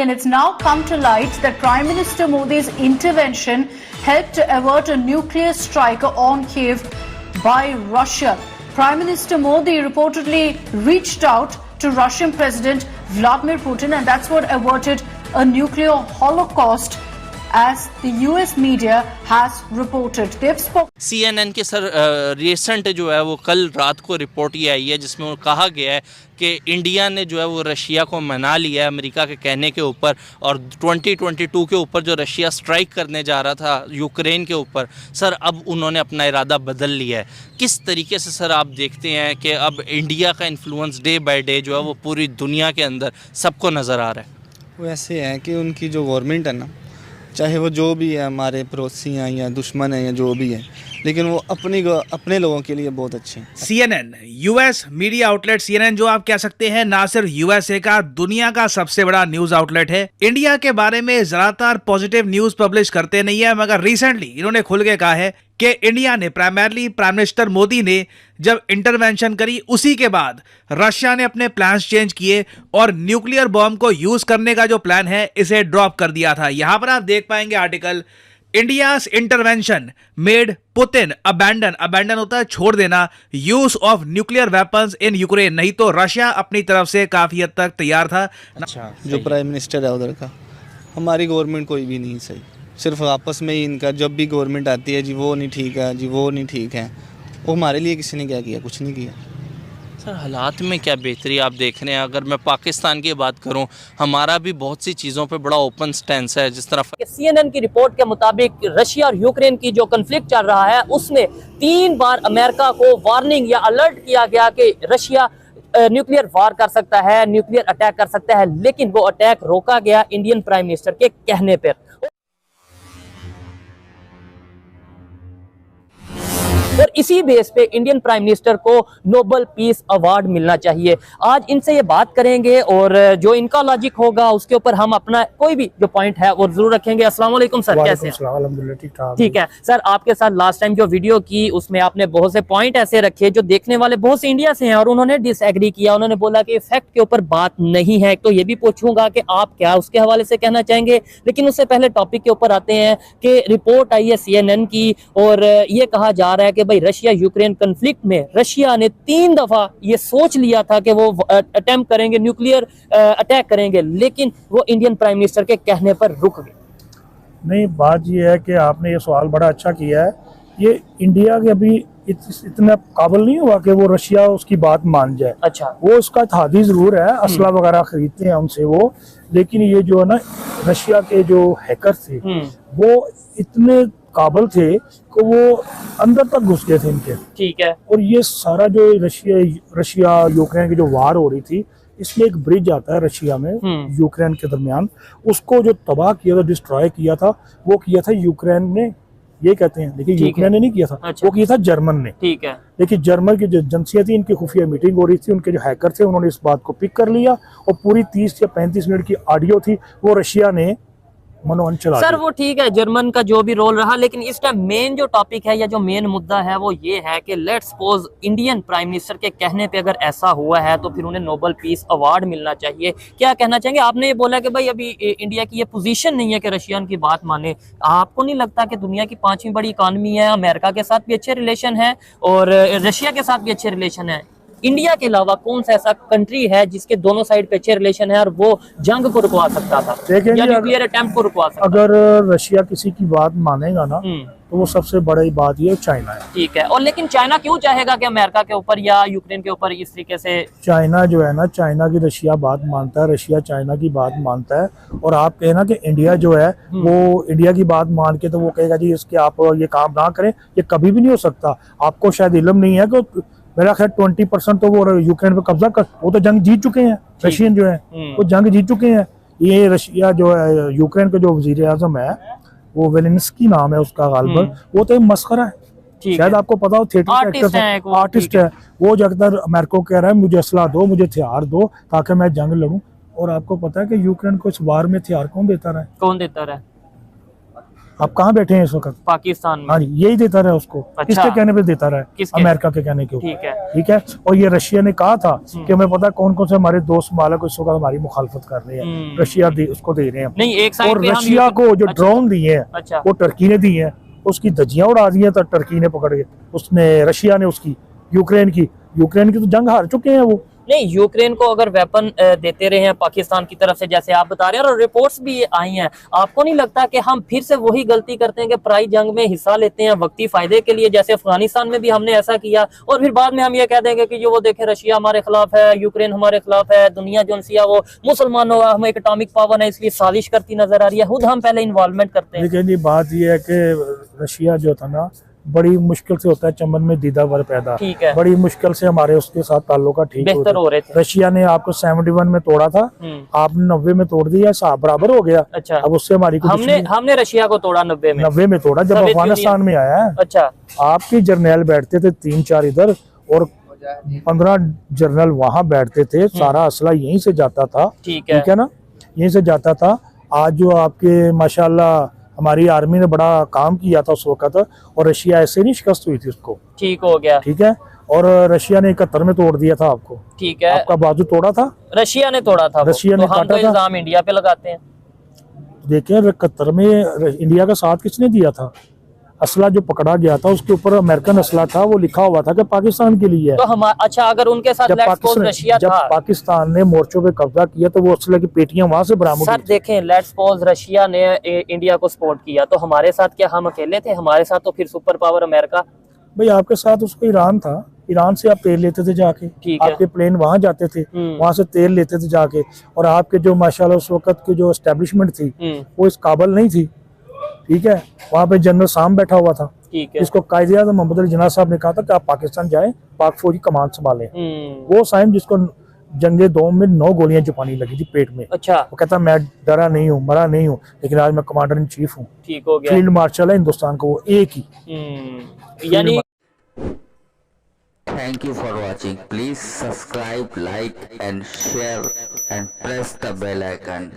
And it's now come to light that Prime Minister Modi's intervention helped to avert a nuclear strike on Kiev by Russia. Prime Minister Modi reportedly reached out to Russian President Vladimir Putin, and that's what averted a nuclear holocaust, as the US media has reported. They've spoken. CNN के sir recent जो है वो कल रात को report ये आई है जिसमें वो कहा गया है कि इंडिया ने जो है वो रशिया को मना लिया है अमेरिका के कहने के ऊपर, और 2022 के ऊपर जो रशिया स्ट्राइक करने जा रहा था यूक्रेन के ऊपर, सर अब उन्होंने अपना इरादा बदल लिया है। किस तरीके से सर आप देखते हैं कि अब इंडिया का इन्फ्लुएंस डे बाय डे जो है वो पूरी दुनिया के अंदर सबको नज़र आ रहा है? वो ऐसे है कि उनकी जो गवर्नमेंट है ना, चाहे वो जो भी है, हमारे पड़ोसी हैं या दुश्मन हैं या जो भी है, लेकिन वो अपने लोगों के लिए बहुत अच्छे हैं। CNN US media outlet CNN जो आप कह सकते हैं ना सिर्फ यूएसए का, दुनिया का सबसे बड़ा न्यूज आउटलेट है। इंडिया के बारे में ज्यादातर पॉजिटिव न्यूज पब्लिश करते नहीं है, मगर रिसेंटली इन्होंने खुल के कहा है कि इंडिया ने प्राइमरली प्राइम मिनिस्टर मोदी ने जब इंटरवेंशन करी उसी के बाद रशिया ने अपने प्लान्स चेंज किए और न्यूक्लियर बॉम्ब को यूज करने का जो प्लान है इसे ड्रॉप कर दिया था। यहां पर आप देख पाएंगे article, India's intervention made Putin abandon होता है छोड़ देना use of nuclear weapons in Ukraine, नहीं तो रशिया अपनी तरफ से काफी हद तक तैयार था। अच्छा, जो प्राइम मिनिस्टर है उधर का, हमारी गवर्नमेंट कोई भी नहीं सही, सिर्फ आपस में ही इनका जब भी गवर्नमेंट आती है जी वो नहीं ठीक है, जी वो नहीं ठीक है। वो हमारे लिए किसी ने क्या किया? कुछ नहीं किया। सर हालात में क्या बेहतरी आप देख रहे हैं? अगर मैं पाकिस्तान की बात करूं, हमारा भी बहुत सी चीज़ों पे बड़ा ओपन स्टैंस है। जिस तरह CNN की रिपोर्ट के मुताबिक रशिया और यूक्रेन की जो कन्फ्लिक्ट चल रहा है उसमें 3 बार अमेरिका को वार्निंग या अलर्ट किया गया कि रशिया न्यूक्लियर वार कर सकता है, न्यूक्लियर अटैक कर सकता है, लेकिन वो अटैक रोका गया इंडियन प्राइम मिनिस्टर के कहने पर। और इसी बेस पे इंडियन प्राइम मिनिस्टर को नोबेल पीस अवार्ड मिलना चाहिए। आज इनसे ये बात करेंगे और जो इनका लॉजिक होगा उसके ऊपर हम अपना कोई भी जो पॉइंट है वो जरूर रखेंगे। अस्सलाम वालेकुम सर, कैसे हैं? अल्हम्दुलिल्लाह ठीक है सर, आपके साथ लास्ट टाइम जो वीडियो की उसमें आपने बहुत से पॉइंट ऐसे रखे जो देखने वाले बहुत से इंडिया से हैं और उन्होंने डिसएग्री किया, उन्होंने बोला कि फैक्ट के ऊपर बात नहीं है। तो ये भी पूछूंगा कि आप क्या उसके हवाले से कहना चाहेंगे, लेकिन उससे पहले टॉपिक के ऊपर आते हैं कि रिपोर्ट आई है CNN की और ये कहा जा रहा है कि भाई रशिया यूक्रेन कन्फ्लिक्ट में रशिया ने 3 दफा ये सोच लिया था कि वो अटेम्प्ट करेंगे, न्यूक्लियर अटैक करेंगे, लेकिन वो इंडियन प्राइम मिनिस्टर के कहने पर रुक गए। नहीं, बात ये है कि आपने ये सवाल बड़ा अच्छा किया है। ये इंडिया के अभी इतना काबिल नहीं हुआ कि वो रशिया उसकी बात मान जाए। अच्छा, वो उसका थादी जरूर है, असला वगैरह खरीदते हैं उनसे वो, लेकिन ये जो है ना रशिया के जो हैकर थे वो इतने काबिल थे कि वो अंदर तक घुस गए थे इनके। ठीक है। और ये सारा जो रशिया यूक्रेन की जो वार हो रही थी, इसमें एक ब्रिज आता है रशिया में यूक्रेन के दरमियान, उसको जो तबाह किया था, डिस्ट्रॉय किया था, वो किया था यूक्रेन ने, ये कहते हैं, लेकिन यूक्रेन ने नहीं किया था। अच्छा। वो किया था जर्मन ने। ठीक है। लेकिन जर्मन की जो एजेंसियां थी, इनकी खुफिया मीटिंग हो रही थी, उनके जो हैकर थे उन्होंने इस बात को पिक कर लिया और पूरी 30 या 35 मिनट की ऑडियो थी वो रशिया ने मनोवन चला। सर वो ठीक है, जर्मन का जो भी रोल रहा, लेकिन इस टाइम मेन जो टॉपिक है या जो मेन मुद्दा है वो ये है कि let's suppose Indian prime minister के कहने पे अगर ऐसा हुआ है तो फिर उन्हें नोबेल पीस अवार्ड मिलना चाहिए। क्या कहना चाहेंगे? आपने ये बोला कि भाई अभी इंडिया की ये पोजीशन नहीं है कि रशियन की बात माने। आपको नहीं लगता कि दुनिया की 5वीं बड़ी इकॉनमी है, अमेरिका के साथ भी अच्छे रिलेशन है और रशिया के साथ भी अच्छे रिलेशन है, इंडिया के अलावा कौन सा ऐसा कंट्री है जिसके दोनों साइड पे अच्छे रिलेशन है और वो जंग को रुकवा सकता था या न्यूक्लियर अटेम्प्ट को रुकवा सकता? अगर रशिया किसी की बात मानेगा ना तो वो सबसे बड़ी बात ये चाइना है। ठीक है। और लेकिन चाइना क्यों चाहेगा कि अमेरिका के ऊपर या यूक्रेन के ऊपर इस तरीके से? चाइना जो है ना, चाइना की रशिया बात मानता है, रशिया चाइना की बात मानता है। और आप कहना कि इंडिया जो है वो इंडिया की बात मान के तो वो कहेगा जी इसके आप ये काम ना करें, ये कभी भी नहीं हो सकता। आपको शायद इल्म नहीं है कि मेरा ख्याल 20% तो वो यूक्रेन पे कब्जा कर, वो तो जंग जीत चुके हैं, रशियन जो है वो जंग जीत चुके हैं। ये रशिया जो है, यूक्रेन के जो वजीर आजम है वो वेलेंस्की नाम है उसका, गालिबन, वो तो मस्खरा है। शायद आपको पता हो, थिएटर आर्टिस्ट है वो। जगदर अमेरिका को कह रहा है मुझे असला दो, मुझे हथियार दो ताकि मैं जंग लड़ूं। और आपको पता है कि यूक्रेन को इस वार में हथियार कौन देता रहा है? कौन देता रहा है? आप कहाँ बैठे हैं इस वक्त? पाकिस्तान में। हाँ जी, यही देता रहा उसको। अच्छा। किसके कहने पे देता रहा है? किसके? अमेरिका के कहने के ऊपर। ठीक है। ठीक है। और ये रशिया ने कहा था कि हमें पता कौन कौन से हमारे दोस्त मालक इस वक्त हमारी मुखालफत कर रहे हैं, रशिया उसको दे रहे हैं। नहीं, एक साइड और पे हम रशिया को जो अच्छा। ड्रोन दिए हैं अच्छा। वो टर्की ने दिए हैं, उसकी धज्जियां उड़ा दी हैं तो टर्की ने पकड़ के, उसने रशिया ने उसकी यूक्रेन की तो जंग हार चुके हैं वो। नहीं, यूक्रेन को अगर वेपन देते रहे हैं पाकिस्तान की तरफ से, जैसे आप बता रहे हैं, और रिपोर्ट्स भी आई हैं, आपको नहीं लगता कि हम फिर से वही गलती करते हैं कि पराई जंग में हिस्सा लेते हैं वक्ती फायदे के लिए, जैसे अफगानिस्तान में भी हमने ऐसा किया, और फिर बाद में हम ये कह देंगे कि जो वो देखें रशिया हमारे खिलाफ है, यूक्रेन हमारे खिलाफ है, दुनिया जो है वो मुसलमानों हम एक एटॉमिक पावर है इसलिए साजिश करती नजर आ रही है, खुद हम पहले इन्वॉल्वमेंट करते हैं। लेकिन ये बात ये है कि रशिया जो था ना, बड़ी मुश्किल से होता है चमन में दीदा वर पैदा। ठीक है। बड़ी मुश्किल से हमारे उसके साथ ताल्लुका ठीक बेहतर हो रहे थे। रशिया ने आपको 71 में तोड़ा था, आपने 90 में तोड़ दिया, साहब बराबर हो गया। अच्छा। अब उससे हमारी हमने रशिया को तोड़ा 90 में। 90 में तोड़ा जब सोवियत अफगानिस्तान में आया है। अच्छा। आपके जर्नैल बैठते थे 3-4 इधर और 15 जर्नल वहां बैठते थे, सारा असला यहीं से जाता था। ठीक है ना, यहीं से जाता था। आज जो आपके माशाल्लाह हमारी आर्मी ने बड़ा काम किया था उस वक्त, और रशिया ऐसे नहीं शिकस्त हुई थी उसको। ठीक हो गया। ठीक है। और रशिया ने 71 में तोड़ दिया था आपको। ठीक है। आपका बाजू तोड़ा था, रशिया ने तोड़ा था। रशिया ने तो हम काटा तो था। इल्जाम इंडिया पे लगाते हैं। देखिए 71 में इंडिया का साथ किसने दिया था? असला जो पकड़ा गया था उसके ऊपर अमेरिकन असला था, वो लिखा हुआ था कि पाकिस्तान के लिए है। तो हम अच्छा, अगर उनके साथ रशिया जब था, पाकिस्तान ने मोर्चों पे कब्जा किया तो वो असले की पेटियां वहां से बरामद सर हुई। देखें, लेट्स सपोज रशिया ने इंडिया को सपोर्ट किया, तो हमारे साथ क्या हम अकेले थे? हमारे साथ तो फिर सुपर पावर अमेरिका। भाई आपके साथ उसको ईरान था, ईरान से आप तेल लेते थे जाके, ठीक है। आपके प्लेन वहां जाते थे, वहां से तेल लेते थे जाके, और आपके जो माशाल्लाह उस वक्त की जो एस्टेब्लिशमेंट थी वो इस काबल नहीं थी। ठीक है। वहां पे जनरल साम बैठा हुआ था, ठीक है। जिसको कायदे-ए-आज़म मोहम्मद अली जिन्ना साहब ने कहा था कि आप पाकिस्तान जाएं, पाक फौज की कमान संभालें। वो साइम जिसको जंगे दोम में 9 गोलियां चुपानी लगी थी पेट में। अच्छा। वो कहता मैं डरा नहीं हूँ, मरा नहीं हूँ, लेकिन आज मैं कमांडर इन चीफ हूँ। ठीक हो गया। फील्ड मार्शल है हिंदुस्तान को, वो एक ही। यानी Thank you for watching. Please subscribe, like and share and press the bell icon.